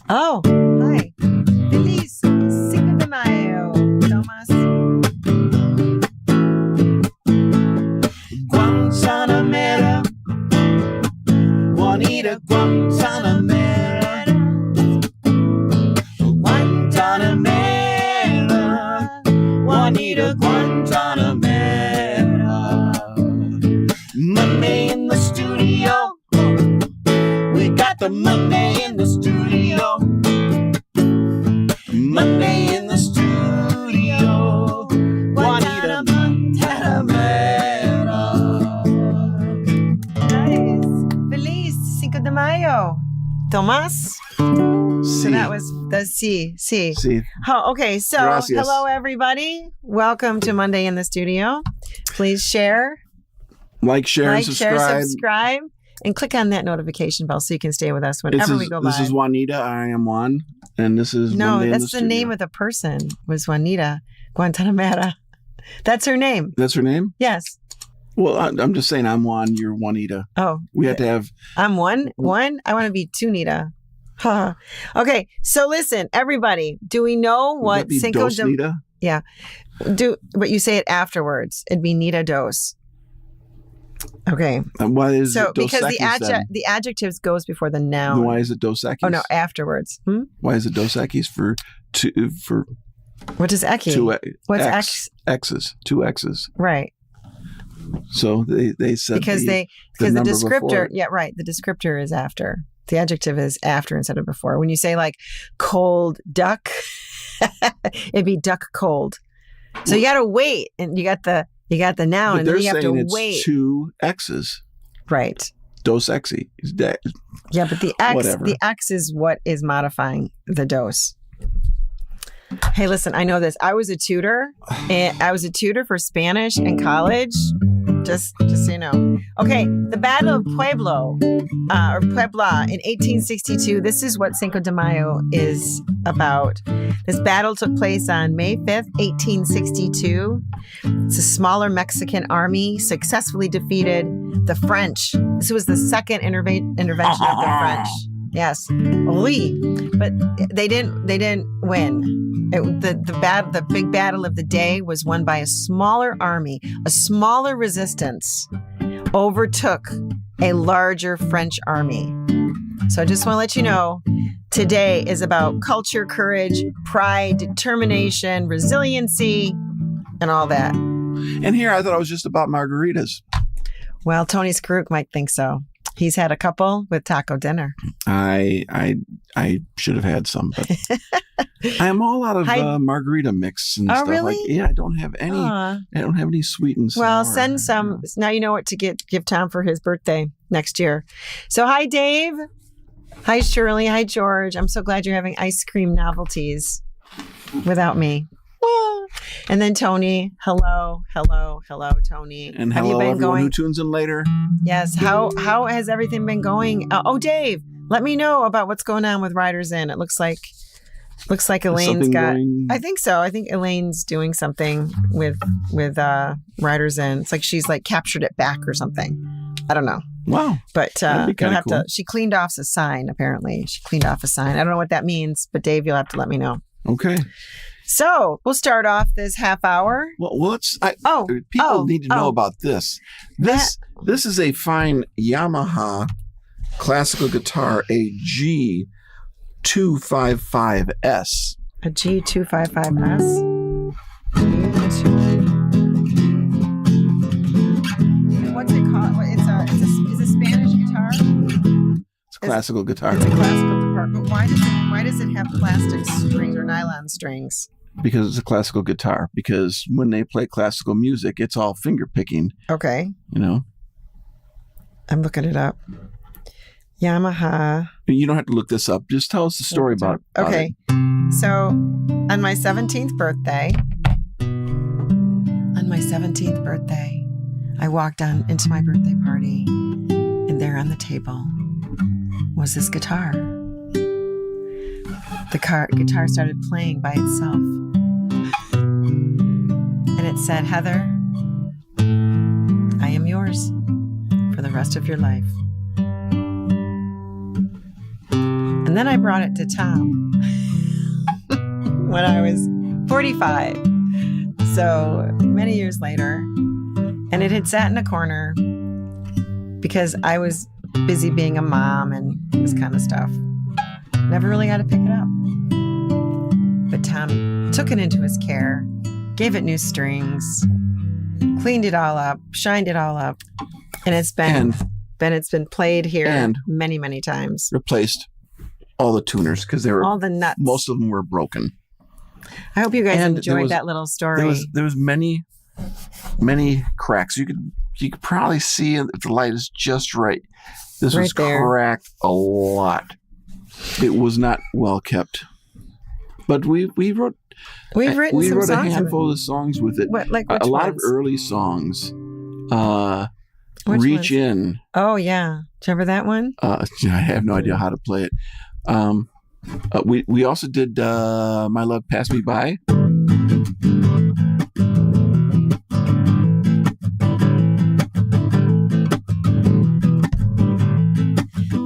Oh, hi. Feliz Cinco de Mayo, Thomas. Guantanamera, Juanita Guantanamera, Guantanamera, Juanita Guantanamera. Monday in the studio, we got the Monday in the studio. Monday in the studio, Juanita Guantanamera. Nice. Feliz Cinco de Mayo, Thomas. So that was the C. Sí. Oh, okay, so Gracias. hello, everybody. Welcome to Monday in the Studio. Please share, Like, share, and subscribe, and click on that notification bell so you can stay with us whenever we go by. This is Juanita. I am Juan, and this is No, Monday in that's the name of the person. Was Juanita Guantanamera. That's her name. That's her name. Yes. Well, I'm just saying I'm Juan. You're Juanita. Oh, We have to have. I'm one. I want to be two Nita. Huh. Okay, so listen, everybody. Do we know Would what that be Cinco Dos de Nita? But you say it afterwards. It'd be Nita Dos. Okay. And why is So it Dos because Equis then? the adjectives goes before the Then noun. why is it Dos Equis? Oh no, afterwards. Why is it Dos Equis for What is Eki? two What's X, X's, two X's? Right. So they said Because the number descriptor, before. yeah, right. The descriptor is after. The adjective is after instead of before. When you say like cold duck, it'd be duck cold. So you got to wait, and you got the noun, But and they're then you have to saying it's wait. two X's. Right. Dos Exi. Yeah, but the Whatever. X is what is modifying the dose. Hey, listen, I know this. I was a tutor for Spanish in college. Just so you know. Okay, the Battle of Puebla in 1862. This is what Cinco de Mayo is about. This battle took place on May 5th, 1862. It's a smaller Mexican army successfully defeated the French. This was the second intervention of the French. Yes, oui, but they didn't win. The big battle of the day was won by a smaller army. A smaller resistance overtook a larger French army. So I just want to let you know, today is about culture, courage, pride, determination, resiliency, and all that. And here I thought it was just about margaritas. Well, Tony Skruk might think so. He's had a couple with taco dinner. I should have had some, but I'm all out of margarita mix and stuff. really? I don't have any. I don't have any sweet and sour. Well, send some. Now you know what to give Tom for his birthday next year. So hi, Dave. Hi, Shirley. Hi, George. I'm so glad you're having ice cream novelties without me. And then Tony. Hello, Tony. And Have hello, you been everyone going? who tunes in later. Yes. How has everything been going? Oh, Dave, let me know about what's going on with Riders Inn. It looks like Elaine's Something got. going- I think so. I think Elaine's doing something with Riders Inn. It's like she's like captured it back or something. I don't know. Wow. But That'd be you'll kinda have cool. to. She cleaned off a sign. Apparently, she cleaned off a sign. I don't know what that means, but Dave, you'll have to let me know. Okay. So we'll start off this half hour. Well, let's. Oh, need to know about this. This is a fine Yamaha classical guitar, a G255S. A G255S. What's it called? It's a Spanish guitar. It's a classical guitar. It's a classical guitar. But why does it have plastic strings or nylon strings? Because it's a classical guitar. Because when they play classical music, it's all finger picking. Okay. You know. I'm looking it up. Yamaha. You don't have to look this up. Just tell us the story about Okay. it. So on my 17th birthday, I walked into my birthday party, and there on the table was this guitar. The guitar started playing by itself. And it said, "Heather, I am yours for the rest of your life." And then I brought it to Tom when I was 45. So many years later. And it had sat in a corner because I was busy being a mom and this kind of stuff. Never really got to pick it up. But Tom took it into his care, gave it new strings, cleaned it all up, shined it all up, and it's been played here many, many times. Replaced all the tuners because they were all the nuts. Most of them were broken. I hope you guys enjoyed that little story. There was many cracks. You could probably see if the light is just right. This was cracked a lot. It was not well kept. But we've written some a handful of songs with it. What, like a lot of ones? early songs. Which Reach ones? In. Oh yeah, do you remember that one? I have no idea how to play it. We also did My Love Passed Me By.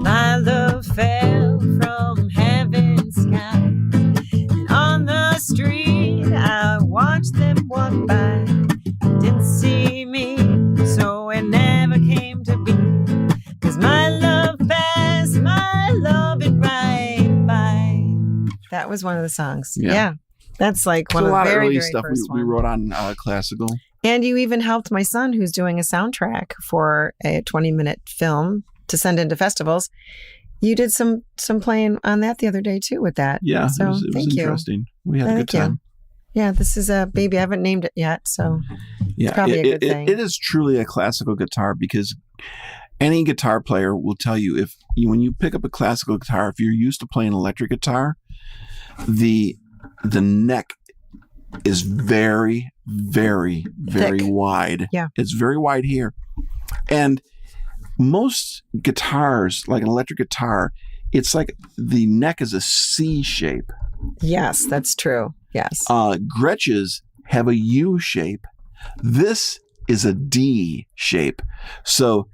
My love fell from heaven's sky, and on the street I watched them walk by. Didn't see me, so it never came to be. 'Cause my love passed, my love it right by. That was one of the songs. Yeah. That's like one of the very, early very stuff first we ones. wrote on classical. And you even helped my son, who's doing a soundtrack for a 20-minute film to send into festivals. You did some playing on that the other day too with that. Yeah, so it was interesting. We had a good time. Yeah, this is a baby. I haven't named it yet, so Yeah, it's probably a good thing. It is truly a classical guitar because any guitar player will tell you when you pick up a classical guitar, if you're used to playing electric guitar, the neck is very, very, very thick. wide. Yeah. It's very wide here. And most guitars, like an electric guitar, it's like the neck is a C shape. Yes, that's true. Yes. Gretsch's have a U shape. This is a D shape. So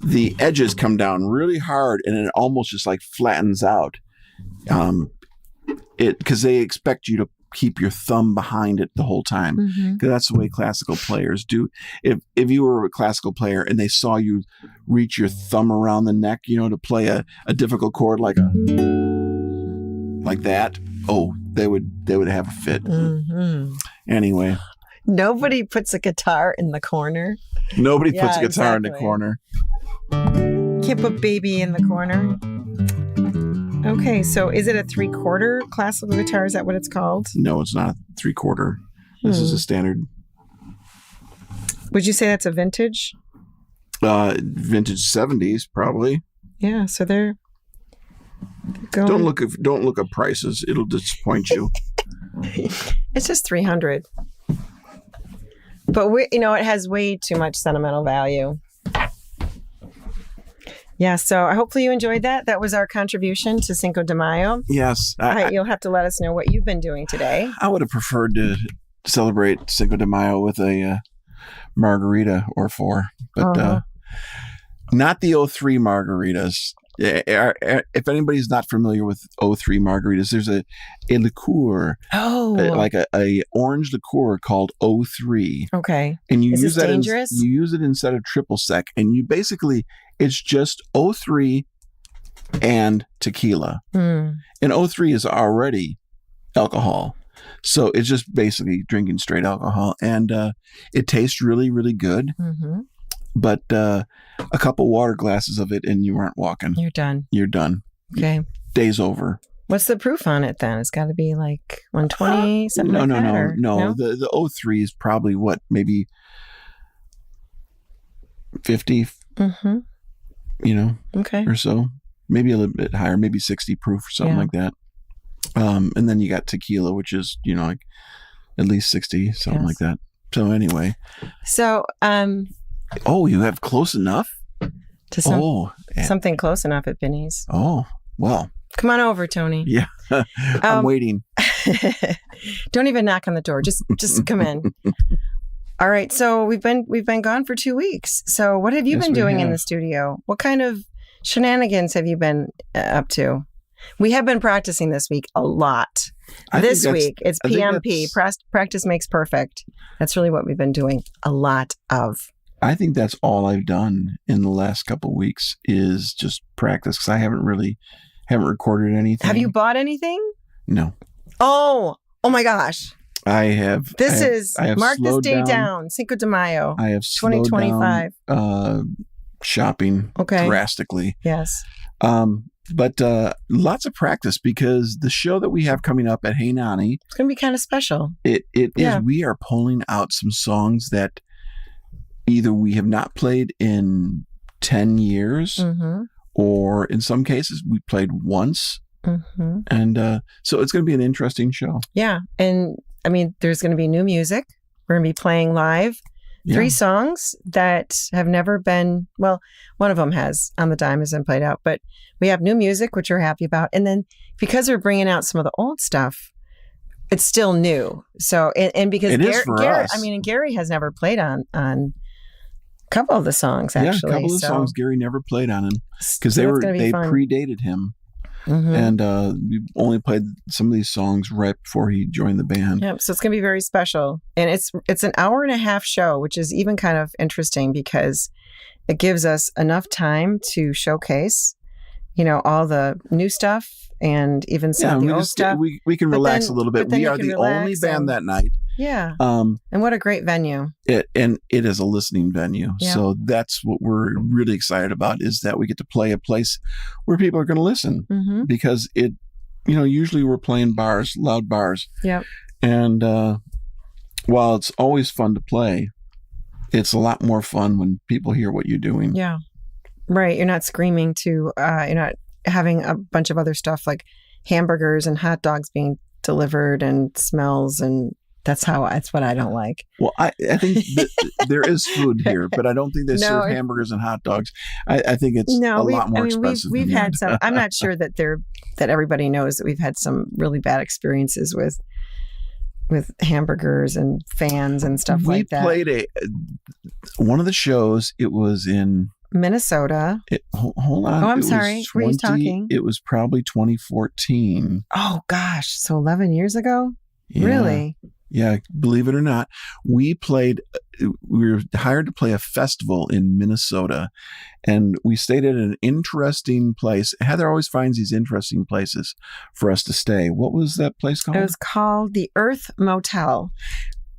the edges come down really hard and it almost just like flattens out. Because they expect you to keep your thumb behind it the whole time. Because that's the way classical players do. If you were a classical player and they saw you reach your thumb around the neck, to play a difficult chord like that, they would have a fit. Anyway, nobody puts a guitar in the corner. Nobody puts a guitar in the corner. Can't put baby in the corner. Okay, so is it a 3/4 classical guitar? Is that what it's called? No, it's not a 3/4. This is a standard. Would you say that's a vintage? Vintage 70s, probably. Yeah, so they're going. Don't look at prices. It'll disappoint you. It's just $300. But it has way too much sentimental value. Yeah, so hopefully you enjoyed that. That was our contribution to Cinco de Mayo. Yes. You'll have to let us know what you've been doing today. I would have preferred to celebrate Cinco de Mayo with a margarita or 4, but not the 03 margaritas. If anybody's not familiar with 03 margaritas, there's a liqueur, like a orange liqueur called 03. Okay. And you Is use this that dangerous? You use it instead of triple sec, and you basically it's just 03 and tequila. And 03 is already alcohol. So it's just basically drinking straight alcohol. And it tastes really, really good. But a couple water glasses of it and you aren't walking. You're done. You're done. Okay. Day's over. What's the proof on it then? It's got to be like 120, something no, like no, that? no. No. The 03 is probably maybe 50, Okay. or so. Maybe a little bit higher, maybe 60 proof or something like that. And then you got tequila, which is, like at least 60, something like that. So anyway. So, you have close enough? to something close enough at Binny's. Oh, well. Come on over, Tony. Yeah. I'm waiting. Don't even knock on the door. Just come in. All right. So we've been gone for 2 weeks. So what have you been doing in the studio? What kind of shenanigans have you been up to? We have been practicing this week a lot. This week, it's PMP. Practice makes perfect. That's really what we've been doing a lot of. I think that's all I've done in the last couple of weeks is just practice because I haven't recorded anything. Have you bought anything? No. Oh my gosh. I have. Mark this day down. Cinco de Mayo. I have 2025 shopping drastically. Yes. But lots of practice because the show that we have coming up at Hey Nani, it's going to be kind of special. It is. We are pulling out some songs that either we have not played in 10 years, or in some cases we played once. And so it's going to be an interesting show. Yeah. And I mean, there's going to be new music. We're going to be playing live. 3 songs that have never been, well, one of them has, On the Dime, has been played out, but we have new music, which we're happy about. And then because we're bringing out some of the old stuff, it's still new. So, and because Gary has never played on a couple of the songs, actually. Yeah, a couple of songs Gary never played on because they predated him. And we only played some of these songs right before he joined the band. Yeah, so it's going to be very special. And it's an hour and a half show, which is even kind of interesting because it gives us enough time to showcase, all the new stuff and even some of the old stuff. We can relax a little bit. We are the only band that night. Yeah. And what a great venue. It is a listening venue. Yeah. So that's what we're really excited about is that we get to play a place where people are going to listen because usually we're playing bars, loud bars. Yeah. And while it's always fun to play, it's a lot more fun when people hear what you're doing. Yeah. Right. You're not screaming you're not having a bunch of other stuff like hamburgers and hot dogs being delivered and smells and that's what I don't like. Well, I think there is food here, but I don't think they serve hamburgers and hot dogs. I think it's a lot more expensive. We've had some. I'm not sure that everybody knows that we've had some really bad experiences with hamburgers and fans and stuff like that. We played one of the shows. It was in Minnesota. Hold on. Oh, I'm sorry. Were you talking? It was probably 2014. Oh gosh, so 11 years ago. Yeah. Really? Yeah, believe it or not, we were hired to play a festival in Minnesota, and we stayed at an interesting place. Heather always finds these interesting places for us to stay. What was that place called? It was called the Earth Motel.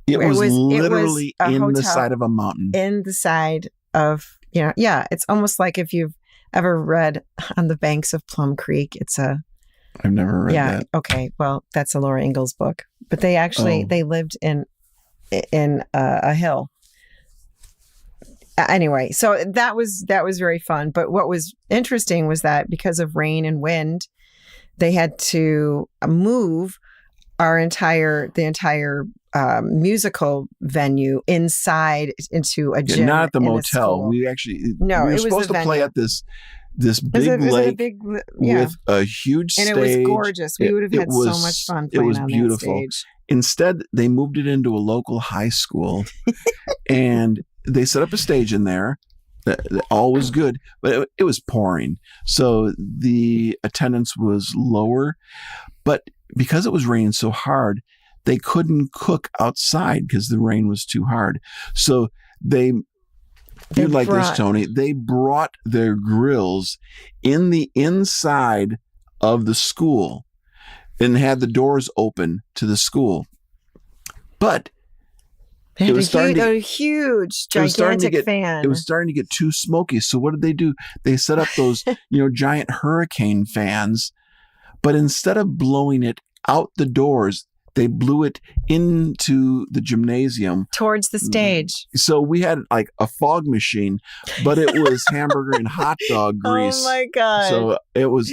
It was literally in the side of a mountain. In the side of, it's almost like if you've ever read On the Banks of Plum Creek. I've never read that. Yeah. Okay. Well, that's a Laura Ingalls book, but they actually they lived in a hill. Anyway, so that was very fun. But what was interesting was that because of rain and wind, they had to move the entire musical venue inside into a gym. Not at the motel. We were supposed to play at this big lake with a huge stage. And it was gorgeous. We would have had so much fun playing on that stage. Instead, they moved it into a local high school and they set up a stage in there. All was good, but it was pouring. So the attendance was lower. But because it was raining so hard, they couldn't cook outside because the rain was too hard. So you'd like this, Tony. They brought their grills in the inside of the school and had the doors open to the school. But it was a huge, gigantic fan. It was starting to get too smoky. So what did they do? They set up those, giant hurricane fans. But instead of blowing it out the doors, they blew it into the gymnasium. Towards the stage. So we had like a fog machine, but it was hamburger and hot dog grease. Oh my God. So it was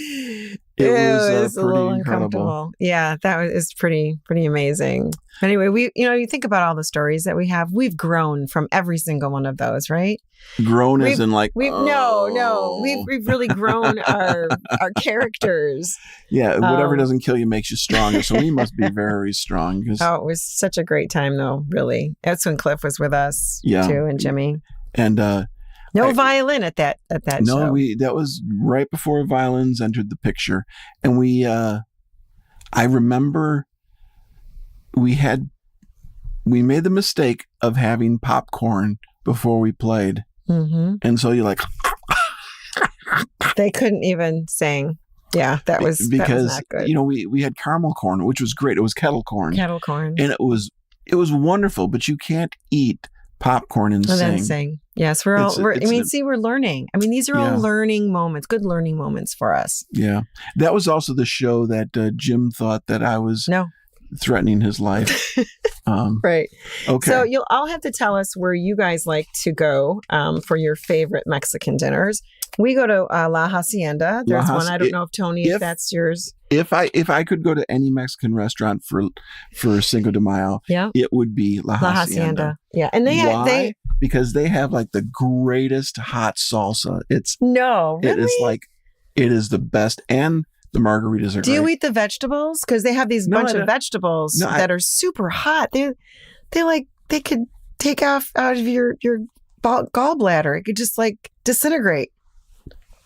pretty a little uncomfortable. Yeah, that was pretty amazing. Anyway, you think about all the stories that we have. We've grown from every single one of those, right? Grown as in like no. We've really grown our characters. Yeah, whatever doesn't kill you makes you stronger. So we must be very strong. It was such a great time, though. Really, that's when Cliff was with us too, and Jimmy. And No violin at that No, show. that was right before violins entered the picture. And I remember we made the mistake of having popcorn before we played. Mm-hmm. And so you're like, They couldn't even sing. Yeah, that was not good. We had caramel corn, which was great. It was kettle corn. Kettle corn. And it was wonderful, but you can't eat popcorn and sing. Then sing. Yes, we're learning. I mean, these are all learning moments, good learning moments for us. Yeah. That was also the show that Jim thought that I was threatening his life. Right. Okay. So you'll all have to tell us where you guys like to go for your favorite Mexican dinners. We go to La Hacienda. There's one. I don't know if Tony, if that's yours. If I could go to any Mexican restaurant for Cinco de Mayo, it would be La Hacienda. Yeah, and they because they have like the greatest hot salsa. It is the best, and the margaritas are great. Do you eat the vegetables? Because they have these bunch of vegetables that are super hot. They could take off out of your gallbladder. It could just like disintegrate.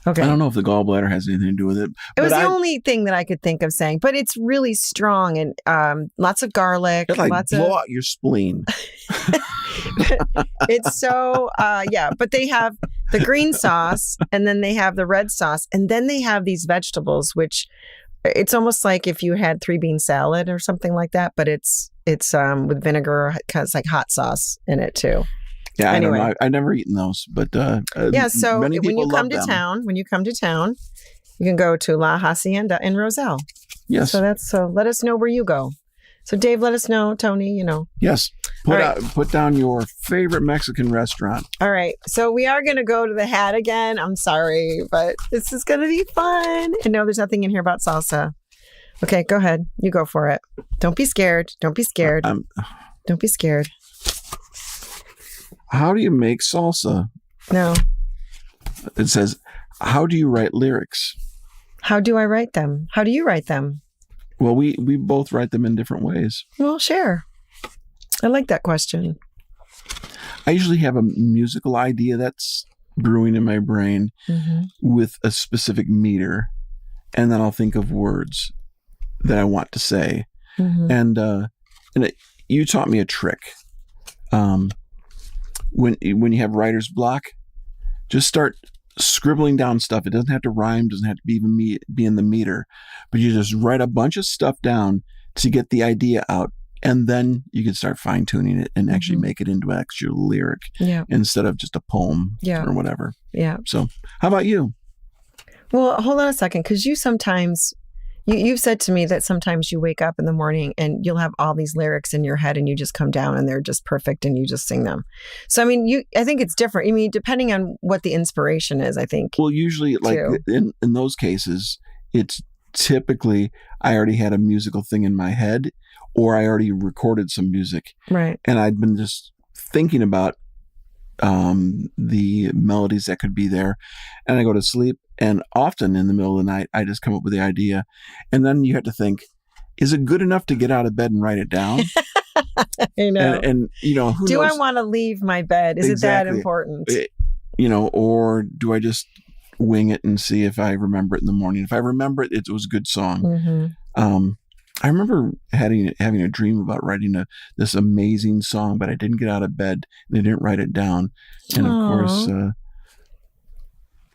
Okay. I don't know if the gallbladder has anything to do with it. It was the only thing that I could think of saying, but it's really strong and lots of garlic. It blow out your spleen. It's so, but they have the green sauce and then they have the red sauce and then they have these vegetables, which it's almost like if you had 3-bean salad or something like that, but it's with vinegar, because like hot sauce in it too. Yeah, anyway. I don't know. I've never eaten those, but so when you come to town, you can go to La Hacienda in Roselle. Yes. So let us know where you go. So Dave, let us know. Tony, Yes. Put down your favorite Mexican restaurant. All right. So we are going to go to the Hat again. I'm sorry, but this is going to be fun. And no, there's nothing in here about salsa. Okay, go ahead. You go for it. Don't be scared. Don't be scared. Don't be scared. How do you make salsa? No. It says, how do you write lyrics? How do I write them? How do you write them? Well, we both write them in different ways. Well, share. I like that question. I usually have a musical idea that's brewing in my brain with a specific meter. And then I'll think of words that I want to say. And you taught me a trick. When you have writer's block, just start scribbling down stuff. It doesn't have to rhyme, doesn't have to be in the meter, but you just write a bunch of stuff down to get the idea out, and then you can start fine tuning it and actually make it into an actual lyric instead of just a poem or whatever. Yeah. So, how about you? Well, hold on a second, because you sometimes. You've said to me that sometimes you wake up in the morning and you'll have all these lyrics in your head and you just come down and they're just perfect and you just sing them. So, I mean, I think it's different. I mean, depending on what the inspiration is, I think. Well, usually like in those cases, it's typically I already had a musical thing in my head or I already recorded some music. Right. And I'd been just thinking about the melodies that could be there. And I go to sleep. And often in the middle of the night, I just come up with the idea. And then you have to think, is it good enough to get out of bed and write it down? I know. And who knows? Do I want to leave my bed? Is it that important? Or do I just wing it and see if I remember it in the morning? If I remember it, it was a good song. I remember having a dream about writing this amazing song, but I didn't get out of bed and I didn't write it down. And of course,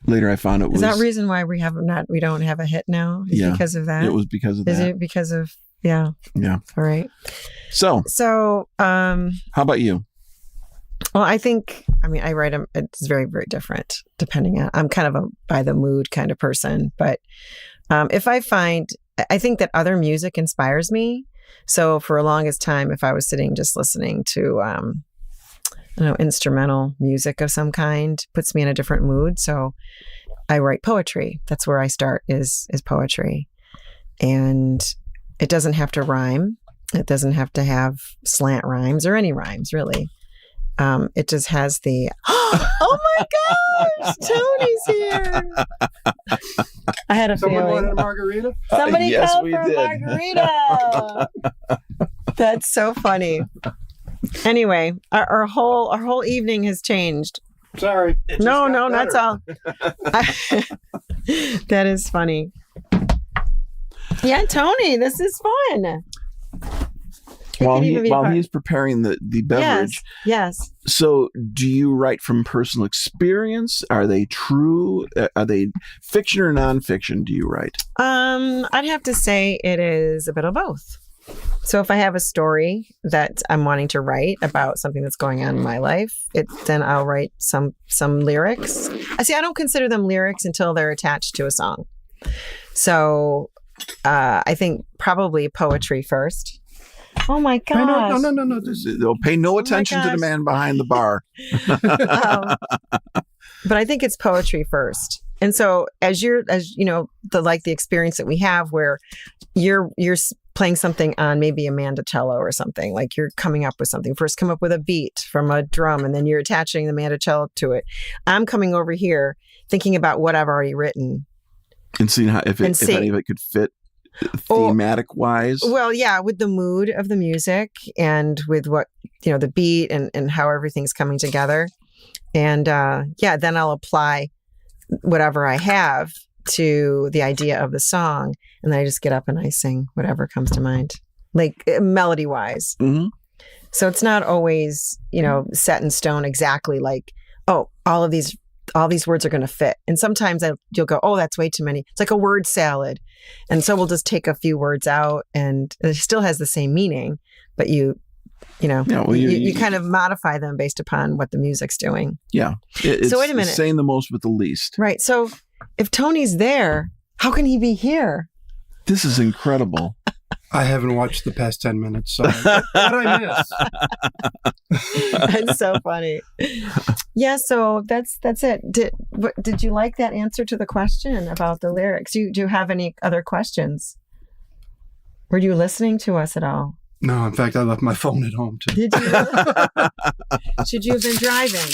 later I found it was. Is that reason why we don't have a hit now? Is it because of that? It was because of that. Is it because of, yeah. Yeah. All right. So, how about you? Well, I write them, it's very, very different depending on, I'm kind of a by the mood kind of person, but if I think that other music inspires me. So for the longest time, if I was sitting just listening to, instrumental music of some kind, puts me in a different mood. So I write poetry. That's where I start is poetry. And it doesn't have to rhyme. It doesn't have to have slant rhymes or any rhymes, really. It just has the, oh my gosh, Tony's here. I had a Someone feeling. wanted a margarita? Somebody Yes, called we for a did. margarita. That's so funny. Anyway, our whole evening has changed Sorry. No, that's all. That is funny. Yeah, Tony, this is fun. While he's preparing the beverage. Yes. So, do you write from personal experience? Are they true? Are they fiction or nonfiction? Do you write? I'd have to say it is a bit of both. So if I have a story that I'm wanting to write about something that's going on in my life, then I'll write some lyrics. I don't consider them lyrics until they're attached to a song. So I think probably poetry first. Oh my gosh. No. Pay no attention to the man behind the bar. But I think it's poetry first. And so as you know, the experience that we have where you're playing something on maybe a mandocello or something, like you're coming up with something. First come up with a beat from a drum and then you're attaching the mandocello to it. I'm coming over here thinking about what I've already written. And seeing if any of it could fit thematic wise. Well, yeah, with the mood of the music and with what, the beat and how everything's coming together. And then I'll apply whatever I have to the idea of the song. And then I just get up and I sing whatever comes to mind, like melody wise. Mm-hmm. So it's not always, set in stone exactly like, oh, all these words are going to fit. And sometimes you'll go, oh, that's way too many. It's like a word salad. And so we'll just take a few words out and it still has the same meaning, but you kind of modify them based upon what the music's doing. Yeah. So wait a minute. Saying the most with the least. Right. So if Tony's there, how can he be here? This is incredible. I haven't watched the past 10 minutes, so what did I miss? That's so funny. Yeah, so that's it. Did you like that answer to the question about the lyrics? Do you have any other questions? Were you listening to us at all? No, in fact, I left my phone at home too. Did you? Should you have been driving?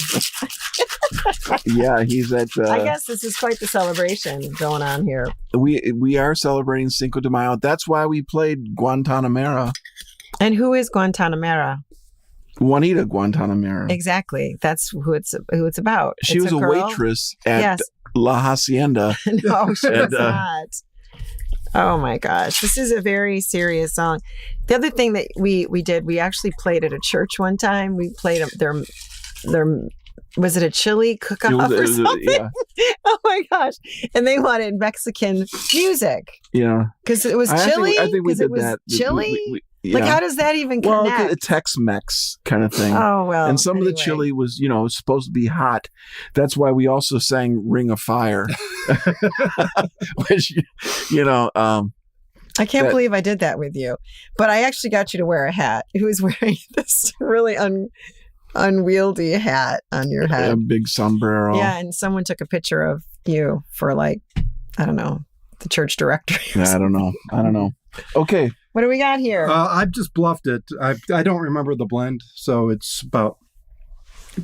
Yeah, he's at. I guess this is quite the celebration going on here. We are celebrating Cinco de Mayo. That's why we played Guantanamera. And who is Guantanamera? Juanita Guantanamera. Exactly. That's who it's about. She was a waitress at La Hacienda. No, she was not. Oh my gosh, this is a very serious song. The other thing that we did, we actually played at a church one time. We played their was it a chili cook-off or something? Yeah. Oh my gosh. And they wanted Mexican music. Yeah. Because it was chili? I think we did that. Chili? Yeah. Like, how does that even connect? Well, a Tex-Mex kind of thing. Oh, well. And some of the chili was, supposed to be hot. That's why we also sang Ring of Fire. Which, I can't believe I did that with you. But I actually got you to wear a hat. He was wearing this really unwieldy hat on your head. A big sombrero. Yeah, and someone took a picture of you for I don't know, the church directory. Yeah, I don't know. Okay. What do we got here? I've just bluffed it. I don't remember the blend, so it's about.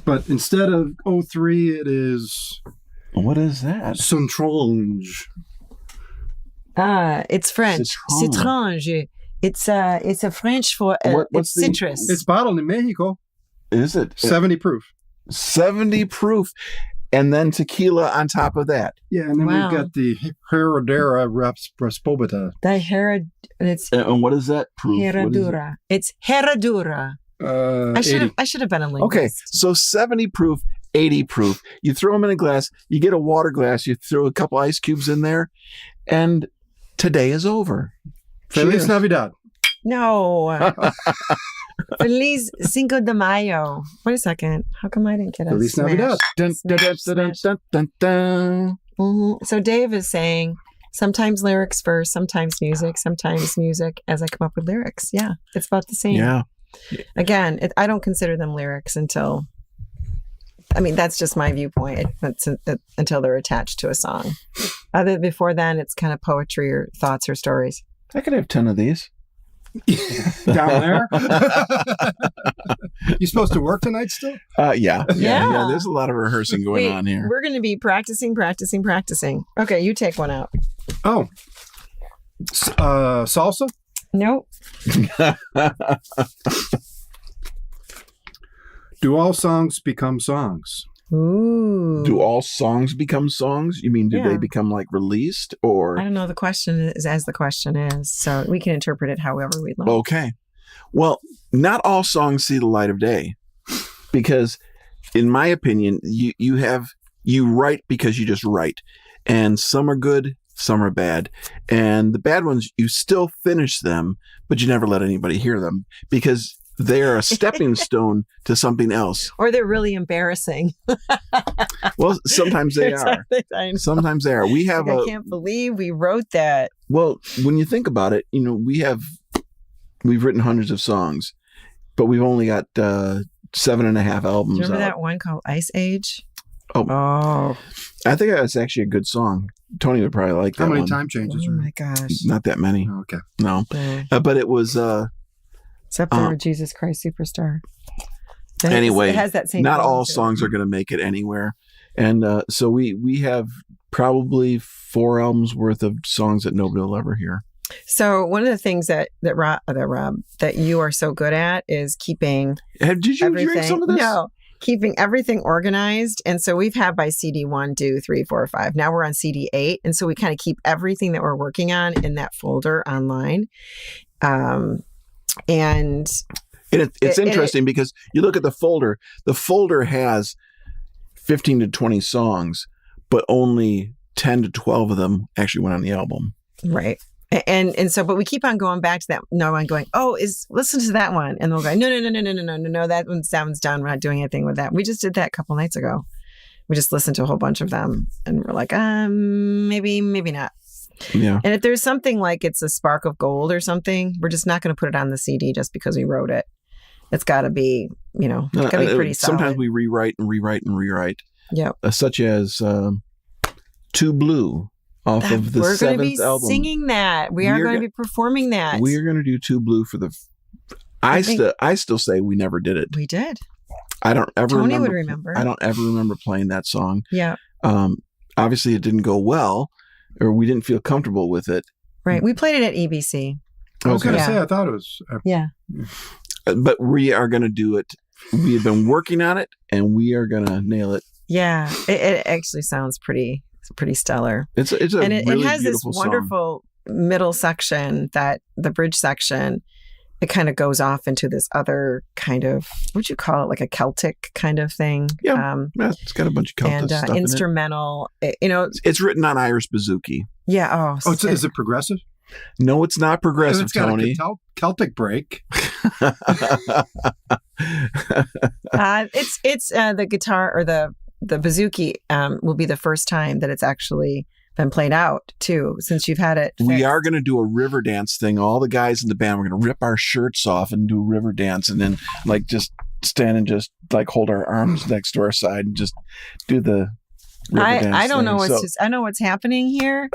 But instead of 03, it is. What is that? Citronge. It's French. Citronge. It's a French for it's citrus. It's bottled in Mexico. Is it 70 proof? 70 proof. And then tequila on top of that. Yeah, and then we've got the Herradura Raspovita. And what is that proof? Herradura. It's Herradura. I should have been a linguist. Okay, so 70 proof, 80 proof. You throw them in a glass. You get a water glass. You throw a couple ice cubes in there, and today is over. Feliz Navidad. No. Feliz Cinco de Mayo. Wait a second. How come I didn't get a Feliz Navidad. So Dave is saying sometimes lyrics first, sometimes music as I come up with lyrics. Yeah, it's about the same. Yeah. Again, I don't consider them lyrics until, that's just my viewpoint. Until they're attached to a song. Before then, it's kind of poetry or thoughts or stories. I could have 10 of these. Down there? You supposed to work tonight still? Yeah. There's a lot of rehearsing going on here. We're going to be practicing. Okay, you take one out. Oh. Salsa? Nope. Do all songs become songs? Ooh. Do all songs become songs? You mean, do Yeah. they become like released or? I don't know. The question is as the question is. So we can interpret it however we like. Okay. Well, not all songs see the light of day, because in my opinion, you write because you just write, and some are good, some are bad, and the bad ones, you still finish them, but you never let anybody hear them because they're a stepping stone to something else. Or they're really embarrassing. Well, sometimes they are. I know. Sometimes they are. We have I can't believe we wrote that. well, when you think about it, we've written hundreds of songs, but we've only got 7.5 albums Do you remember out. that one called Ice Age? Oh. I think that's actually a good song. Tony would probably like that How many one. time changes Oh are my gosh. Not that many. Oh, okay. No. Yeah. But it was Except for Jesus Christ Superstar. Anyway, it has that same not feeling all to it. songs are going to make it anywhere. And so we have probably 4 albums worth of songs that nobody will ever hear. So one of the things that Rob that you are so good at is keeping Did you everything. drink some of this? No, keeping everything organized. And so we've had by CD 1, 2, 3, 4, 5. Now we're on CD 8, and so we kind of keep everything that we're working on in that folder online. And It's interesting because you look at the folder. The folder has 15 to 20 songs, but only 10 to 12 of them actually went on the album. right. And so, but we keep on going back to that. No, I'm going, listen to that one. And they'll go, no, that one's done. We're not doing anything with that. We just did that a couple nights ago. We just listened to a whole bunch of them and we're like, maybe not. Yeah. And if there's something like it's a spark of gold or something, we're just not going to put it on the CD just because we wrote it. It's got to be, it's got to be pretty solid. Sometimes we rewrite and rewrite and rewrite. Yep. Such as Too Blue off of the We're going to be 7th album. singing that. We are going to be performing that. We are going to do Too Blue for the. I still say we never did it. We did. I don't ever. Tony remember, would remember. I don't ever remember playing that song. Yeah. Obviously, it didn't go well, or we didn't feel comfortable with it. Right. We played it at EBC. I was going to Yeah. say, I thought it was. Yeah. But we are going to do it. We have been working on it, and we are going to nail it. Yeah. It actually sounds pretty stellar. It's a And it really has this beautiful song. wonderful middle section that the bridge section, it kind of goes off into this other kind of, what'd you call it? Like a Celtic kind of thing. Yeah. Yeah, it's got a bunch of Celtic And stuff in it. instrumental, It's written on Irish bouzouki. yeah. Is it progressive? No, it's not progressive, It's got Tony. a Celtic break. It's the guitar or the bouzouki will be the first time that it's actually been played out too, since you've had it. We fixed. are going to do a river dance thing. All the guys in the band, we're going to rip our shirts off and do a river dance, and then like just stand and just like hold our arms next to our side and just do the river dance I don't thing. know I know what's happening here,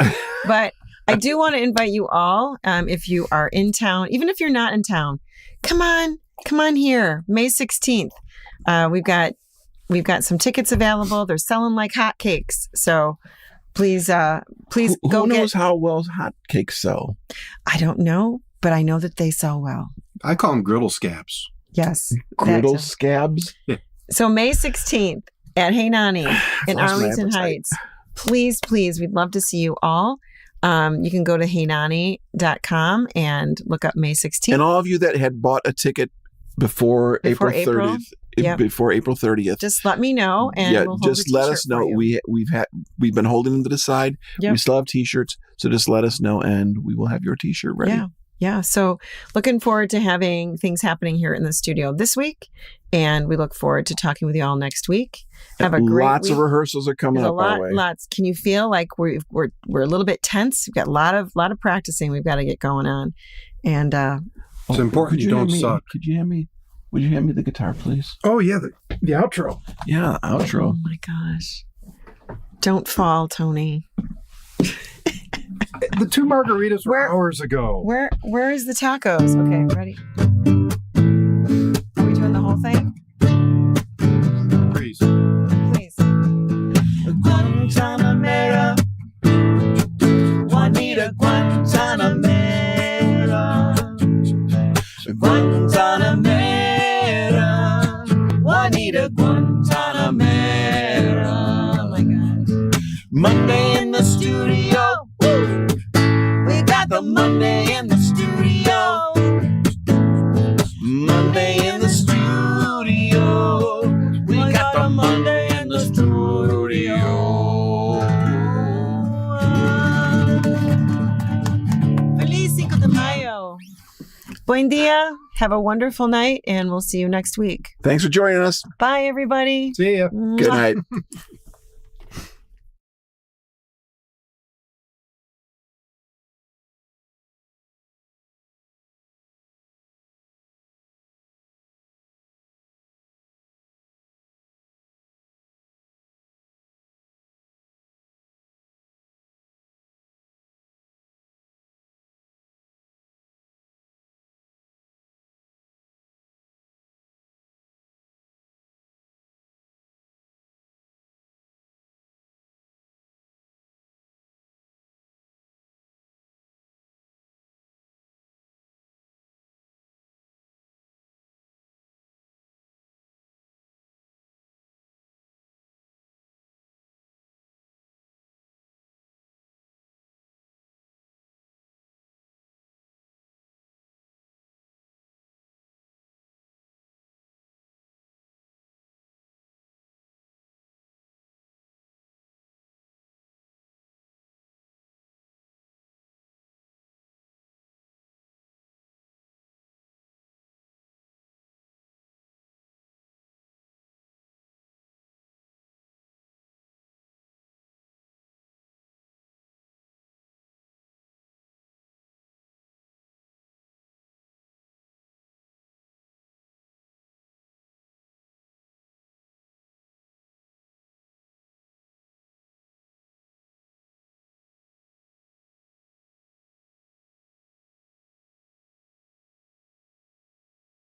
but I do want to invite you all, if you are in town, even if you're not in town, come on here, May 16th. We've got some tickets available. They're selling like hotcakes. So please go Who knows how well hotcakes sell? I don't know, but I know that they sell well. I call them griddle scabs. Yes. Griddle that's- scabs? So May 16th at Hey Nani in lost my Arlington appetite. Heights. Please, we'd love to see you all. You can go to heynani.com and look up May 16th. And all of you that had bought a ticket before April April? 30th, Yep. before April 30th, Just let me know, and we'll hold just a let t-shirt us for know. you. We've been holding them to the side. Yep. We still have T-shirts, so just let us know, and we will have your T-shirt ready. Yeah. So looking forward to having things happening here in the studio this week, and we look forward to talking with you all next week. Have a great Lots week. of rehearsals are coming There's up our way. lots. Can you feel like we're a little bit tense? We've got a lot of practicing we've got to get going on, and It's important could you don't hand me- suck. Could you hand me? Would you hand me the guitar, please? Oh, yeah. The outro. Yeah, outro. oh my gosh, don't fall, Tony. The 2 margaritas were Where- hours ago. Where is the tacos? Okay, ready? Are we doing the whole thing? Please. Please. Guantanamera, Juanita Guantanamera, Guantanamera, Juanita Guantanamera. Monday in the studio. Woo! We got the Monday in the studio. Monday in the studio. We got the Monday in the studio. Feliz Cinco de Mayo. Buen dia. Have a wonderful night, and we'll see you next week. Thanks for joining us. Bye, everybody. See ya. Good night.